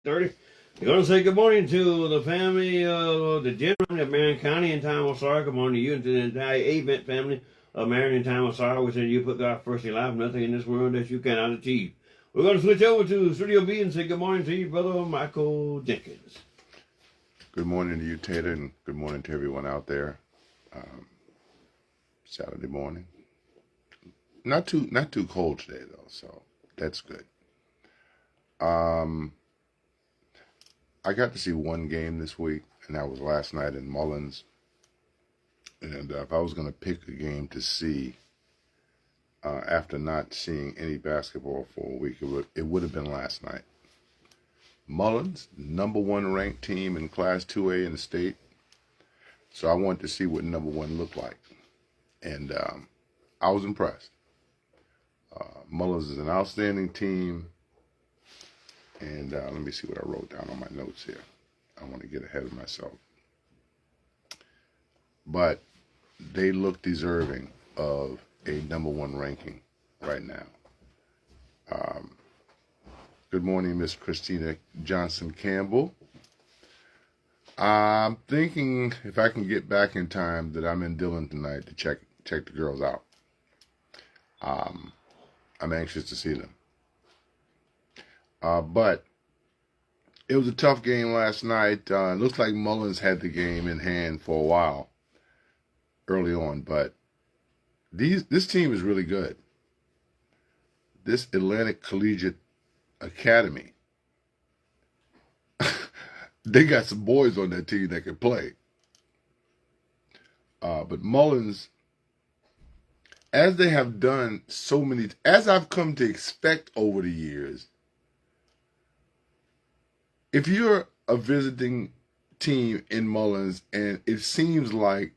6:30. We're going to say good morning to the family, the gentleman of Marion County in Time-O-Sar. Good morning to you and to the entire Avent family of Marion and Time-O-Sar. We say you put God first in your life, nothing in this world that you cannot achieve. We're going to switch over to Studio B and say good morning to you, Brother Michael Jenkins. Good morning to you, Tater, and good morning to everyone out there. Saturday morning. Not too cold today though, so that's good. I got to see one game this week, and that was last night in Mullins. And if I was going to pick a game to see after not seeing any basketball for a week, it would have been last night. Mullins, number one ranked team in Class 2A in the state. So I wanted to see what number one looked like. And I was impressed. Mullins is an outstanding team. And let me see what I wrote down on my notes here. I want to get ahead of myself. But they look deserving of a number one ranking right now. Good morning, Miss Christina Johnson Campbell. I'm thinking if I can get back in time that I'm in Dillon tonight to check the girls out. I'm anxious to see them. But it was a tough game last night. It looks like Mullins had the game in hand for a while early on, but this team is really good. This Atlantic Collegiate Academy, they got some boys on that team that can play. But Mullins, as they have done so many, as I've come to expect over the years, if you're a visiting team in Mullins and it seems like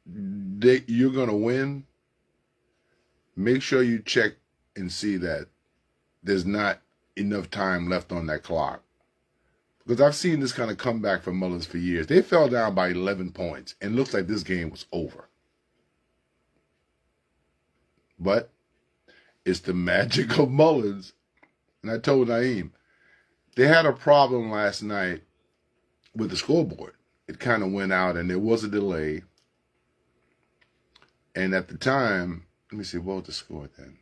you're going to win, make sure you check and see that there's not enough time left on that clock. Because I've seen this kind of comeback from Mullins for years. They fell down by 11 points and it looks like this game was over. But it's the magic of Mullins. And I told Naeem, they had a problem last night with the scoreboard. It kind of went out and there was a delay. And at the time, let me see, what was the score then?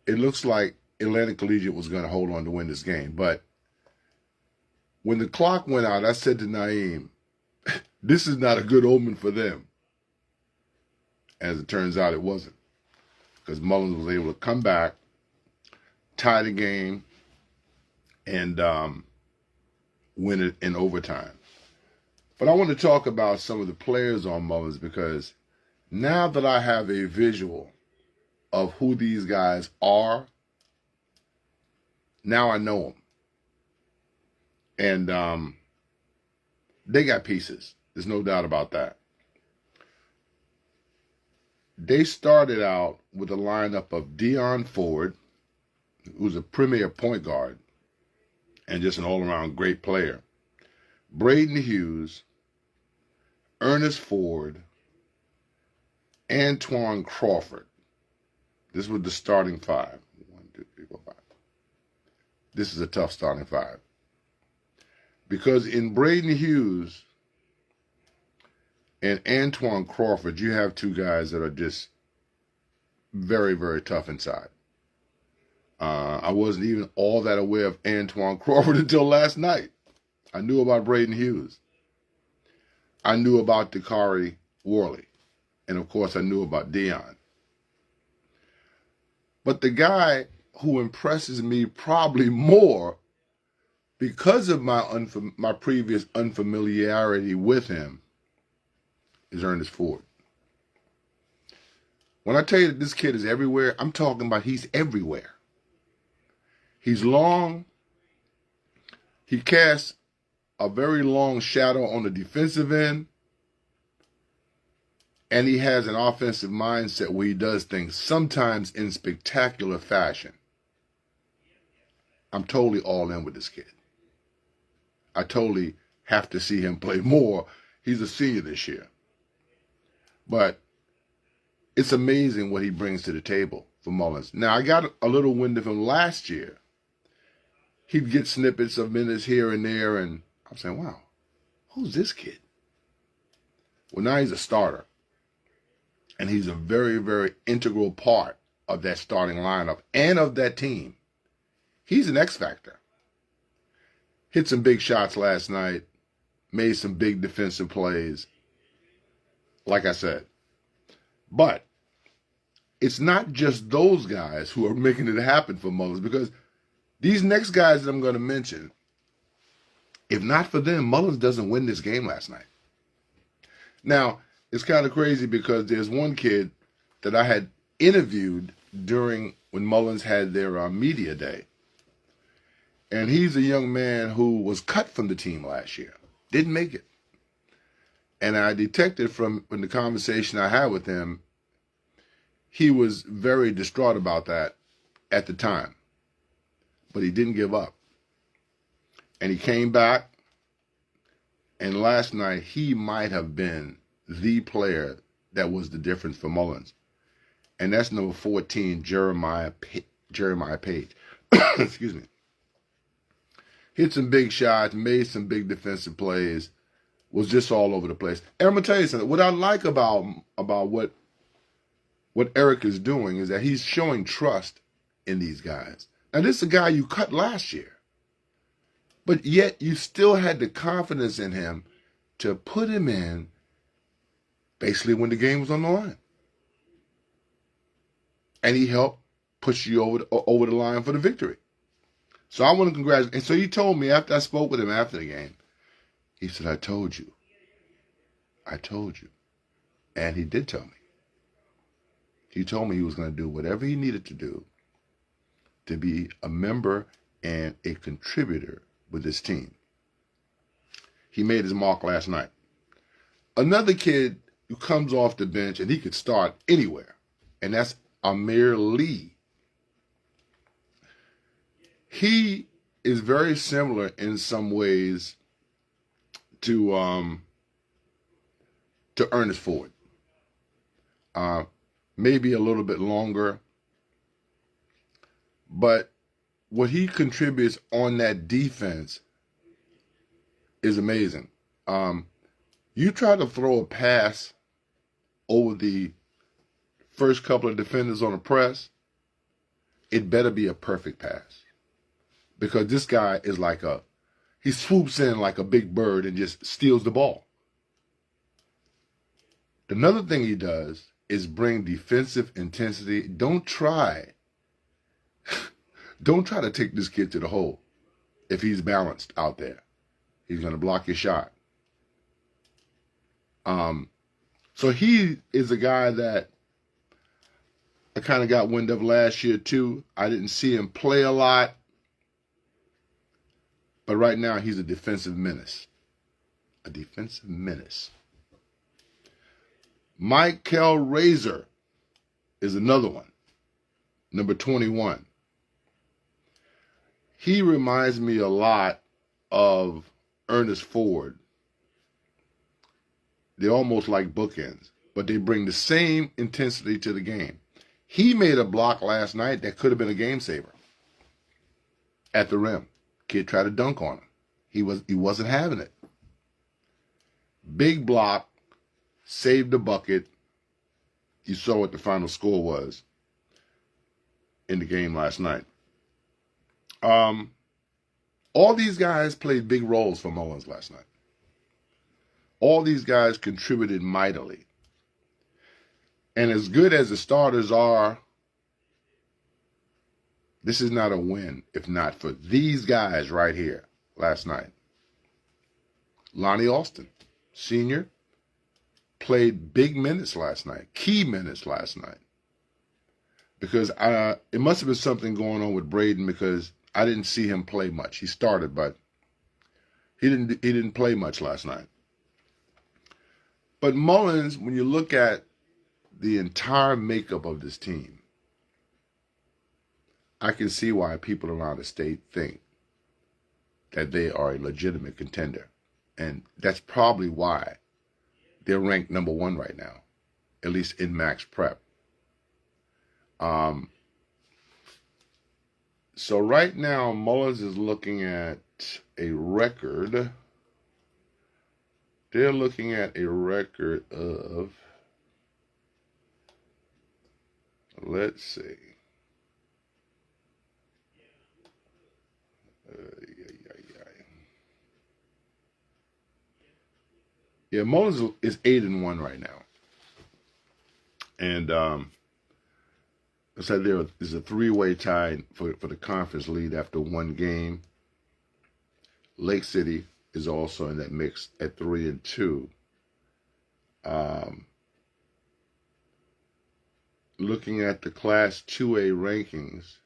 It looks like Atlantic Collegiate was going to hold on to win this game. But when the clock went out, I said to Naeem, this is not a good omen for them. As it turns out, it wasn't. Because Mullins was able to come back, tie the game, and win it in overtime. But I want to talk about some of the players on Mullins because now that I have a visual of who these guys are, now I know them. And they got pieces. There's no doubt about that. They started out with a lineup of Dion Ford, who's a premier point guard and just an all-around great player. Braden Hughes, Ernest Ford, Antoine Crawford. This was the starting five. 1, 2, 3, 4, 5. This is a tough starting five. Because in Braden Hughes and Antoine Crawford, you have two guys that are just very, very tough inside. I wasn't even all that aware of Antoine Crawford until last night. I knew about Braden Hughes. I knew about Dakari Worley. And, of course, I knew about Dion. But the guy who impresses me probably more because of my previous unfamiliarity with him is Ernest Ford. When I tell you that this kid is everywhere, I'm talking about he's everywhere. He's long. He casts a very long shadow on the defensive end. And he has an offensive mindset where he does things sometimes in spectacular fashion. I'm totally all in with this kid. I totally have to see him play more. He's a senior this year. But it's amazing what he brings to the table for Mullins. Now, I got a little wind of him last year he'd get snippets of minutes here and there, and I'm saying, wow, who's this kid? Well, now he's a starter, and he's a very, very integral part of that starting lineup and of that team. He's an X factor. Hit some big shots last night, made some big defensive plays, like I said. But it's not just those guys who are making it happen for Mullins, because these next guys that I'm going to mention, if not for them, Mullins doesn't win this game last night. Now, it's kind of crazy because there's one kid that I had interviewed when Mullins had their media day. And he's a young man who was cut from the team last year. Didn't make it. And I detected from the conversation I had with him, he was very distraught about that at the time. But he didn't give up. And he came back. And last night, he might have been the player that was the difference for Mullins. And that's number 14, Jeremiah Page. Excuse me. Hit some big shots, made some big defensive plays, was just all over the place. And I'm going to tell you something. What I like about what Eric is doing is that he's showing trust in these guys. Now, this is a guy you cut last year. But yet you still had the confidence in him to put him in basically when the game was on the line. And he helped push you over the line for the victory. So I want to congratulate. And so he told me after I spoke with him after the game, he said, I told you. I told you. And he did tell me. He told me he was going to do whatever he needed to do to be a member and a contributor with his team. He made his mark last night. Another kid who comes off the bench and he could start anywhere, and that's Amir Lee. He is very similar in some ways to Ernest Ford. Maybe a little bit longer, but what he contributes on that defense is amazing. You try to throw a pass over the first couple of defenders on a press, it better be a perfect pass. Because this guy is he swoops in like a big bird and just steals the ball. Another thing he does is bring defensive intensity. Don't try to take this kid to the hole if he's balanced out there. He's going to block your shot. So he is a guy that I kind of got wind of last year too. I didn't see him play a lot. But right now he's a defensive menace. A defensive menace. Michael Razor is another one. Number 21. He reminds me a lot of Ernest Ford. They're almost like bookends, but they bring the same intensity to the game. He made a block last night that could have been a game saver at the rim. Kid tried to dunk on him. He wasn't having it. Big block, saved the bucket. You saw what the final score was in the game last night. All these guys played big roles for Mullins last night. All these guys contributed mightily. And as good as the starters are, this is not a win if not for these guys right here last night. Lonnie Austin, senior, played big minutes last night, key minutes last night. Because it must have been something going on with Braden because I didn't see him play much. He started, but he didn't play much last night. But Mullins, when you look at the entire makeup of this team, I can see why people around the state think that they are a legitimate contender. And that's probably why they're ranked number 1 right now, at least in Max Prep. So right now, Mullins is looking at a record. They're looking at a record of, let's see. Yeah, Mullins is 8-1 right now. And so there is a three-way tie for the conference lead after one game. Lake City is also in that mix at 3-2. Looking at the Class 2A rankings,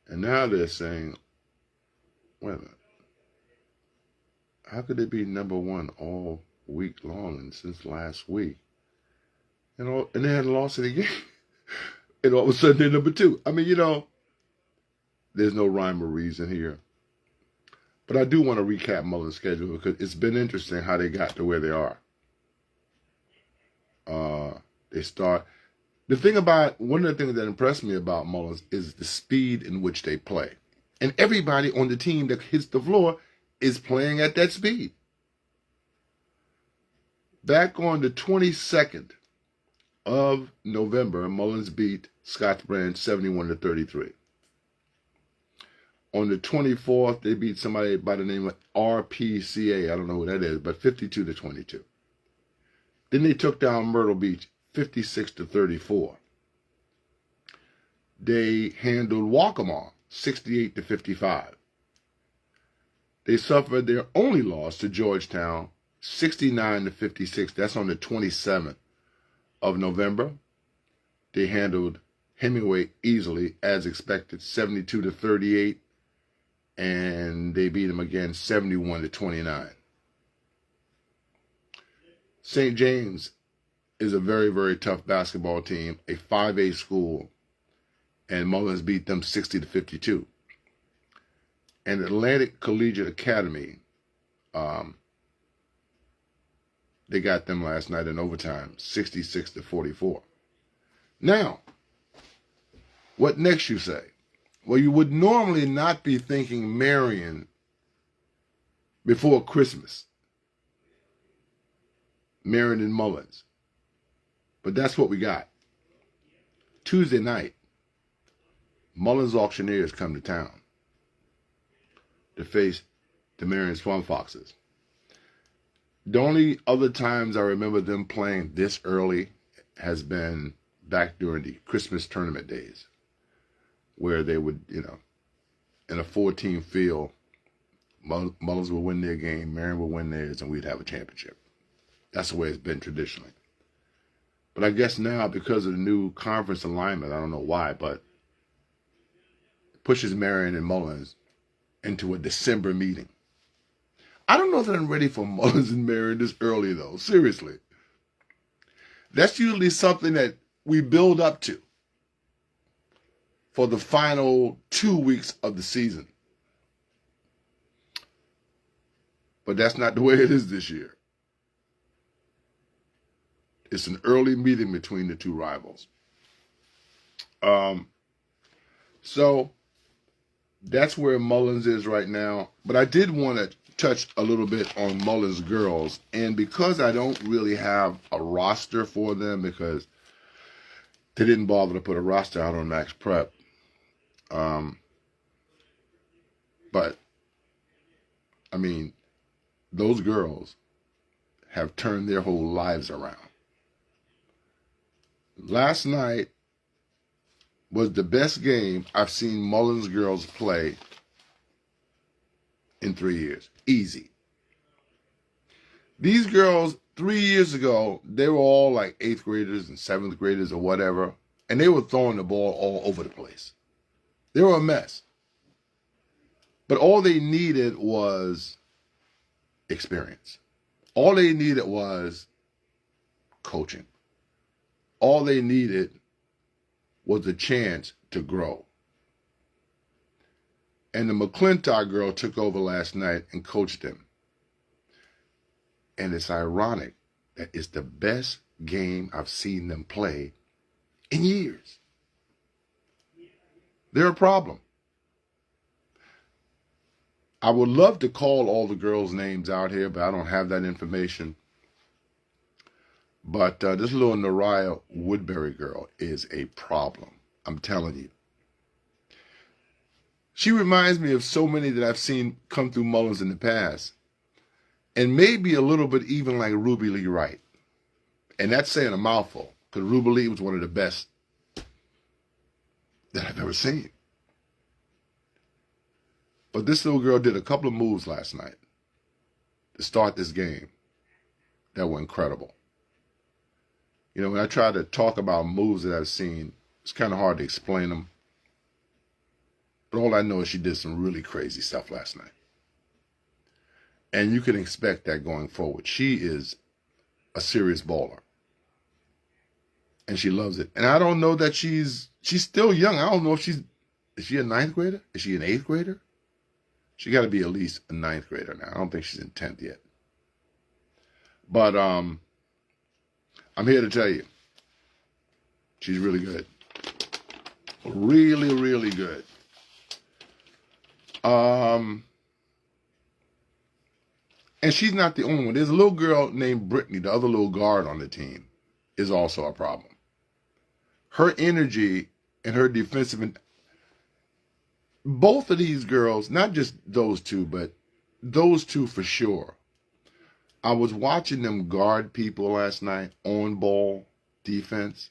and now they're saying, wait a minute, how could they be number one all week long and since last week? And they hadn't lost any game. And all of a sudden they're number two. I mean, there's no rhyme or reason here. But I do want to recap Mullins' schedule because it's been interesting how they got to where they are. They start. One of the things that impressed me about Mullins is the speed in which they play. And everybody on the team that hits the floor is playing at that speed. Back on the 22nd of November, Mullins beat Scotts Branch 71-33. On the 24th, they beat somebody by the name of RPCA. I don't know who that is, but 52-22. Then they took down Myrtle Beach 56-34. They handled Waccamaw 68-55. They suffered their only loss to Georgetown 69-56. That's on the 27th of November. They handled Hemingway easily, as expected, 72-38. And they beat them again 71-29. St. James is a very, very tough basketball team, a 5A school, and Mullins beat them 60-52. And Atlantic Collegiate Academy, they got them last night in overtime, 66-44. Now, what next, you say? Well, you would normally not be thinking Marion before Christmas. Marion and Mullins. But that's what we got. Tuesday night, Mullins Auctioneers come to town to face the Marion Swamp Foxes. The only other times I remember them playing this early has been back during the Christmas tournament days, where they would, in a 4-team field, Mullins would win their game, Marion would win theirs, and we'd have a championship. That's the way it's been traditionally. But I guess now, because of the new conference alignment, I don't know why, but it pushes Marion and Mullins into a December meeting. I don't know that I'm ready for Mullins and Marion this early, though. Seriously. That's usually something that we build up to for the final 2 weeks of the season. But that's not the way it is this year. It's an early meeting between the two rivals. So that's where Mullins is right now. But I did want to touch a little bit on Mullins girls. And because I don't really have a roster for them, because they didn't bother to put a roster out on Max Prep. But, I mean, those girls have turned their whole lives around. Last night was the best game I've seen Mullins girls play in 3 years. Easy. These girls, 3 years ago, they were all like 8th graders and 7th graders or whatever, and they were throwing the ball all over the place. They were a mess. But all they needed was experience. All they needed was coaching. All they needed was a chance to grow. And the McClintock girl took over last night and coached them. And it's ironic that it's the best game I've seen them play in years. They're a problem. I would love to call all the girls' names out here, but I don't have that information. But this little Nariah Woodbury girl is a problem. I'm telling you. She reminds me of so many that I've seen come through Mullins in the past. And maybe a little bit even like Ruby Lee Wright. And that's saying a mouthful, because Ruby Lee was one of the best that I've ever seen. But this little girl did a couple of moves last night to start this game that were incredible. You know, when I try to talk about moves that I've seen, it's kind of hard to explain them. But all I know is she did some really crazy stuff last night. And you can expect that going forward. She is a serious bowler. And she loves it. And I don't know that she's still young. I don't know if is she a ninth grader? Is she an eighth grader? She got to be at least a ninth grader now. I don't think she's in 10th yet. But I'm here to tell you, she's really good. Really, really good. And she's not the only one. There's a little girl named Brittany, the other little guard on the team, is also a problem. Her energy and her defensive, both of these girls, not just those two, but those two for sure. I was watching them guard people last night on ball defense.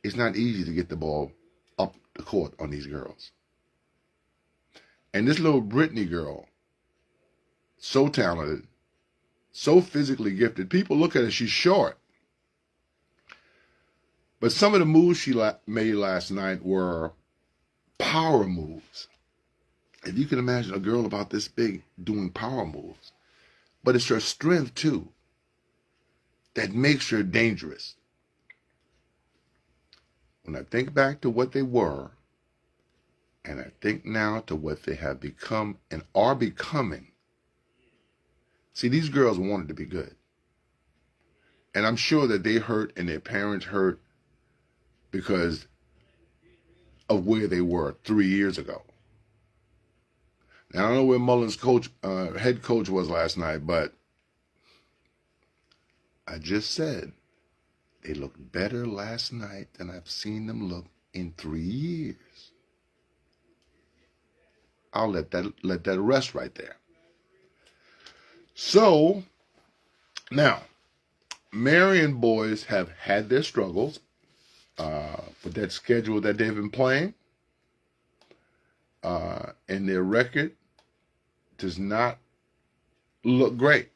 It's not easy to get the ball up the court on these girls. And this little Brittany girl, so talented, so physically gifted. People look at her, she's short. But some of the moves she made last night were power moves. If you can imagine a girl about this big doing power moves. But it's her strength, too, that makes her dangerous. When I think back to what they were, and I think now to what they have become and are becoming, see, these girls wanted to be good. And I'm sure that they hurt and their parents hurt because of where they were 3 years ago. Now, I don't know where Mullins' head coach was last night, but I just said they looked better last night than I've seen them look in 3 years. I'll let that rest right there. So, now, Marion boys have had their struggles with that schedule that they've been playing. And their record does not look great.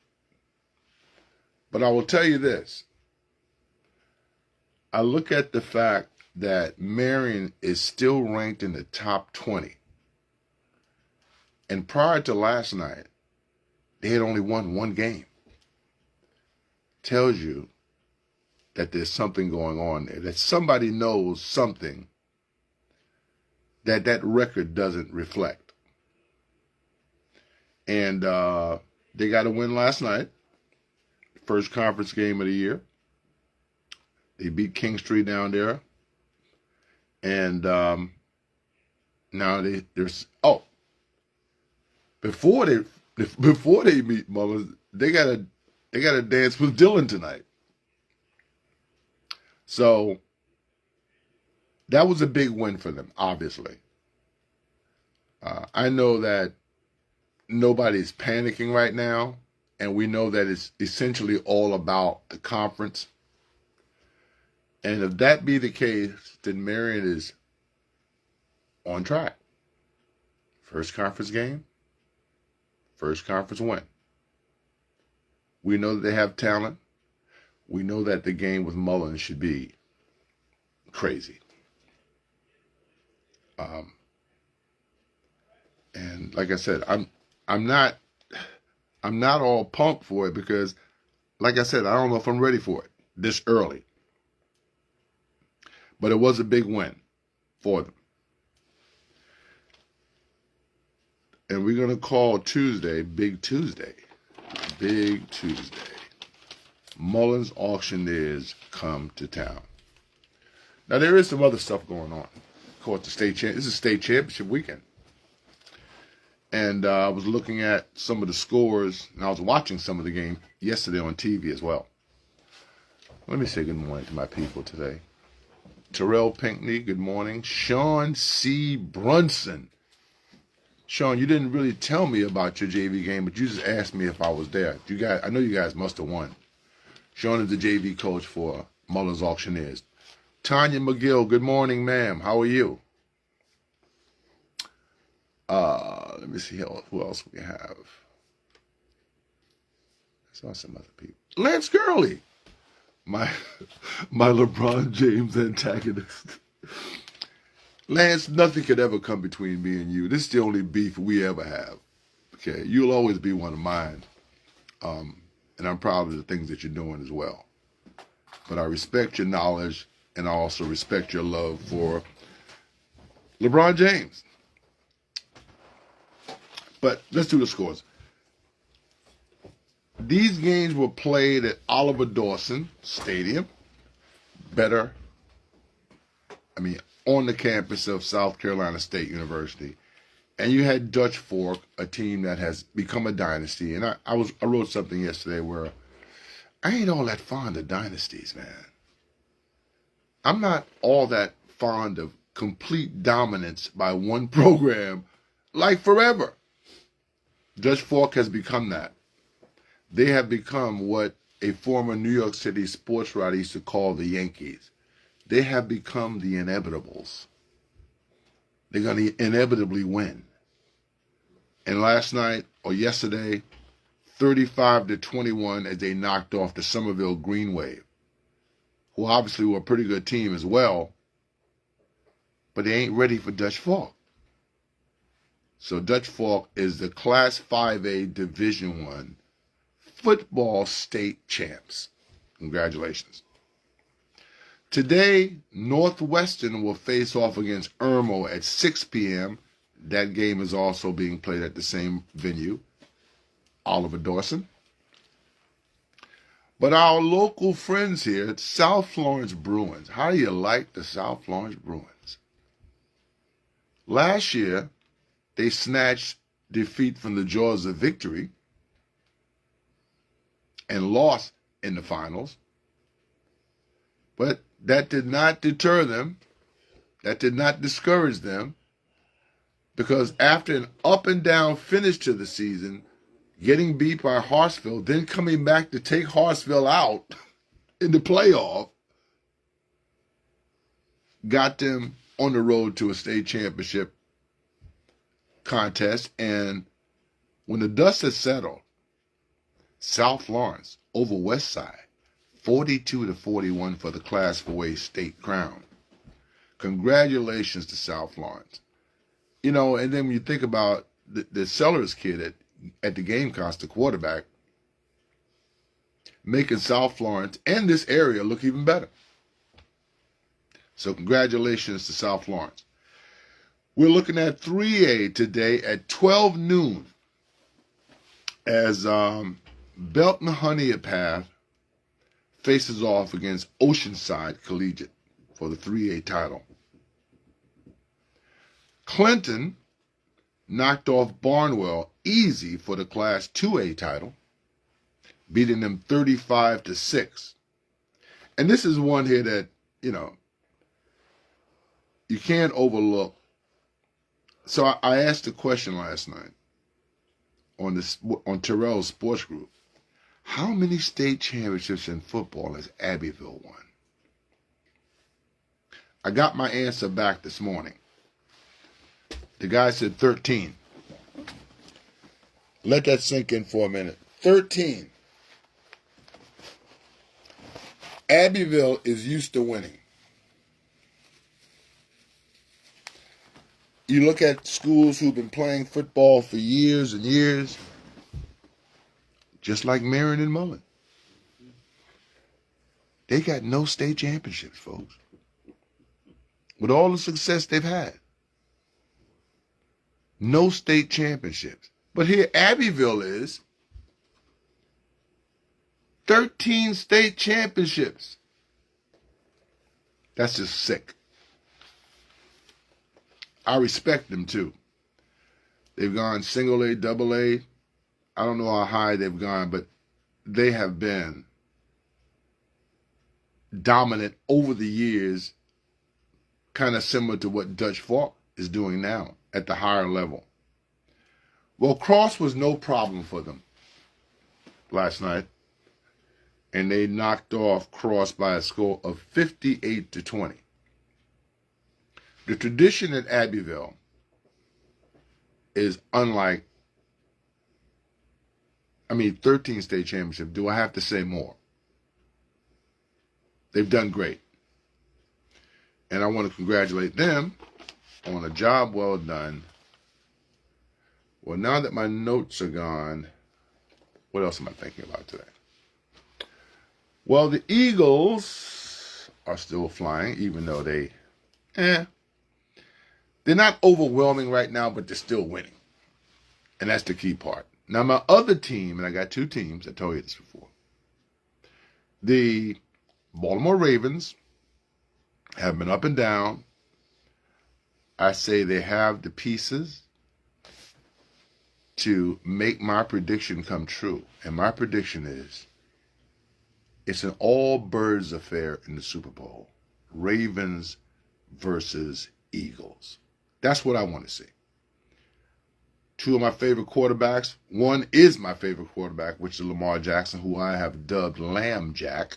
But I will tell you this. I look at the fact that Marion is still ranked in the top 20. And prior to last night, they had only won one game. Tells you that there's something going on there, that somebody knows something that record doesn't reflect. And they got a win last night, first conference game of the year. They beat Kingstree down there. And now before they meet Mullins, they got a dance with Dylan tonight. So that was a big win for them, obviously. I know that nobody's panicking right now, and we know that it's essentially all about the conference. And if that be the case, then Marion is on track. First conference game, first conference win. We know that they have talent. We know that the game with Mullins should be crazy. And like I said, I'm not all pumped for it because, like I said, I don't know if I'm ready for it this early. But it was a big win for them. And we're going to call Tuesday Big Tuesday. Big Tuesday. Mullins auctioneers come to town. Now, there is some other stuff going on. Of course, this is state championship weekend. And I was looking at some of the scores, and I was watching some of the game yesterday on TV as well. Let me say good morning to my people today. Terrell Pinkney, good morning. Sean C. Brunson. Sean, you didn't really tell me about your JV game, but you just asked me if I was there. I know you guys must have won. Sean is the JV coach for Mullins Auctioneers. Tanya McGill, good morning, ma'am. How are you? Let me see who else we have. I saw some other people. Lance Gurley, my LeBron James antagonist. Lance, nothing could ever come between me and you. This is the only beef we ever have. Okay, you'll always be one of mine. And I'm proud of the things that you're doing as well. But I respect your knowledge, and I also respect your love for LeBron James. But let's do the scores. These games were played at Oliver Dawson Stadium. On the campus of South Carolina State University. And you had Dutch Fork, a team that has become a dynasty. And I wrote something yesterday where I ain't all that fond of dynasties, man. I'm not all that fond of complete dominance by one program like forever. Dutch Fork has become that. They have become what a former New York City sports writer used to call the Yankees. They have become the inevitables. They're going to inevitably win. And last night, or yesterday, 35-21 as they knocked off the Somerville Green Wave, who obviously were a pretty good team as well, but they ain't ready for Dutch Fork. So Dutch Fork is the Class 5A Division I football state champs. Congratulations. Today, Northwestern will face off against Irmo at 6 p.m. That game is also being played at the same venue, Oliver Dawson. But our local friends here, South Florence Bruins. How do you like the South Florence Bruins? Last year, they snatched defeat from the jaws of victory and lost in the finals. But that did not deter them. That did not discourage them. Because after an up and down finish to the season, getting beat by Hartsville, then coming back to take Hartsville out in the playoff, got them on the road to a state championship contest. And when the dust had settled, South Florence over West Side, 42-41 for the Class 4A state crown. Congratulations to South Florence. You know, and then when you think about the Sellers kid at the Gamecocks, the quarterback, making South Florence and this area look even better. So congratulations to South Florence. We're looking at 3A today at 12 noon as Belton Honeypath faces off against Oceanside Collegiate for the 3A title. Clinton knocked off Barnwell easy for the Class 2A title, beating them 35-6. And this is one here that, you know, you can't overlook. So I asked a question last night on Terrell's Sports Group. How many state championships in football has Abbeville won? I got my answer back this morning. The guy said 13. Let that sink in for a minute. 13. Abbeville is used to winning. You look at schools who've been playing football for years and years, just like Marion and Mullins. They got no state championships, folks. With all the success they've had. No state championships. But here Abbeville is 13 state championships. That's just sick. I respect them too. They've gone single A, double A. I don't know how high they've gone, but they have been dominant over the years, kind of similar to what Dutch Falk is doing now at the higher level. Well, Cross was no problem for them last night, and they knocked off Cross by a score of 58-20. The tradition at Abbeville is unlike, 13 state championship. Do I have to say more? They've done great. And I want to congratulate them on a job well done. Well, now that my notes are gone, what else am I thinking about today? Well, the Eagles are still flying, even though they're not overwhelming right now, but they're still winning. And that's the key part. Now, my other team, and I got two teams, I told you this before. The Baltimore Ravens have been up and down. I say they have the pieces to make my prediction come true. And my prediction is it's an all-birds affair in the Super Bowl. Ravens versus Eagles. That's what I want to see. Two of my favorite quarterbacks. One is my favorite quarterback, which is Lamar Jackson, who I have dubbed Lamb Jack.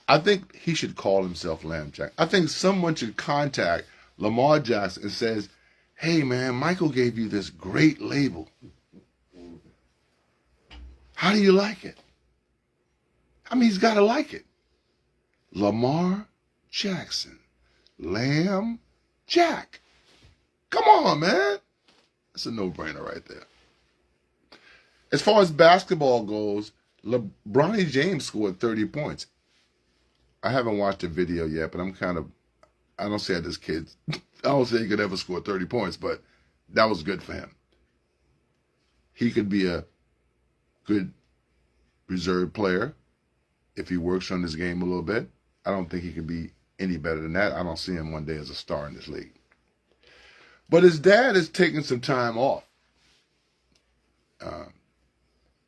I think he should call himself Lamb Jack. I think someone should contact Lamar Jackson and says, hey, man, Michael gave you this great label. How do you like it? He's got to like it. Lamar Jackson. Lamb Jack. Come on, man. That's a no-brainer right there. As far as basketball goes, LeBron James scored 30 points. I haven't watched the video yet, but I don't say this kid, I don't say he could ever score 30 points, but that was good for him. He could be a good reserve player if he works on his game a little bit. I don't think he could be any better than that. I don't see him one day as a star in this league. But his dad is taking some time off. I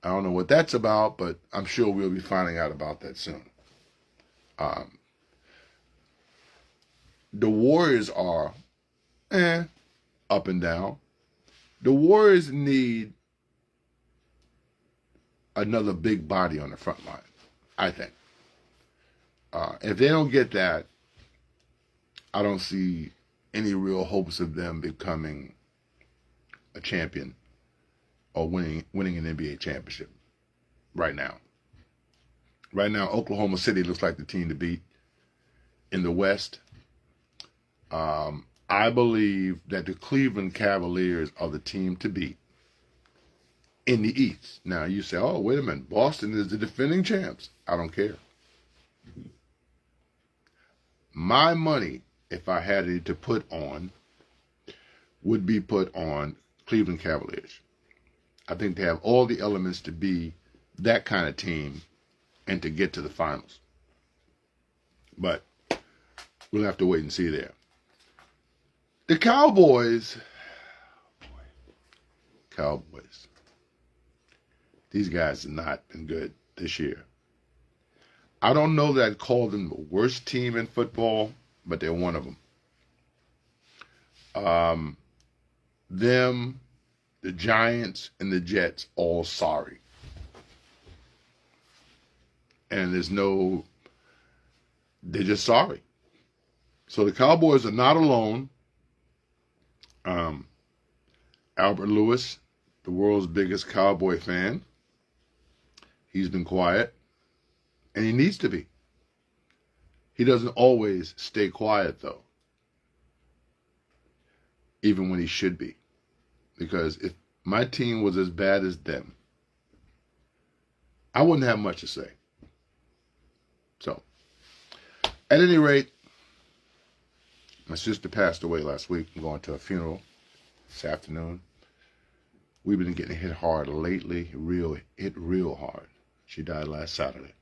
don't know what that's about, but I'm sure we'll be finding out about that soon. The Warriors are up and down. The Warriors need another big body on the front line, I think. If they don't get that, I don't see any real hopes of them becoming a champion or winning an NBA championship right now. Right now, Oklahoma City looks like the team to beat in the West. I believe that the Cleveland Cavaliers are the team to beat in the East. Now, you say, oh, wait a minute, Boston is the defending champs. I don't care. My money, if I had it to put on, would be put on Cleveland Cavaliers. I think they have all the elements to be that kind of team and to get to the finals. But we'll have to wait and see there. The Cowboys, these guys have not been good this year. I don't know that I'd call them the worst team in football, but they're one of them. Them, the Giants, and the Jets, all sorry. And they're just sorry. So the Cowboys are not alone. Albert Lewis, the world's biggest Cowboy fan, he's been quiet, and he needs to be. He doesn't always stay quiet, though, even when he should be. Because if my team was as bad as them, I wouldn't have much to say. So, at any rate, my sister passed away last week. I'm going to a funeral this afternoon. We've been getting hit hard lately, hit real hard. She died last Saturday.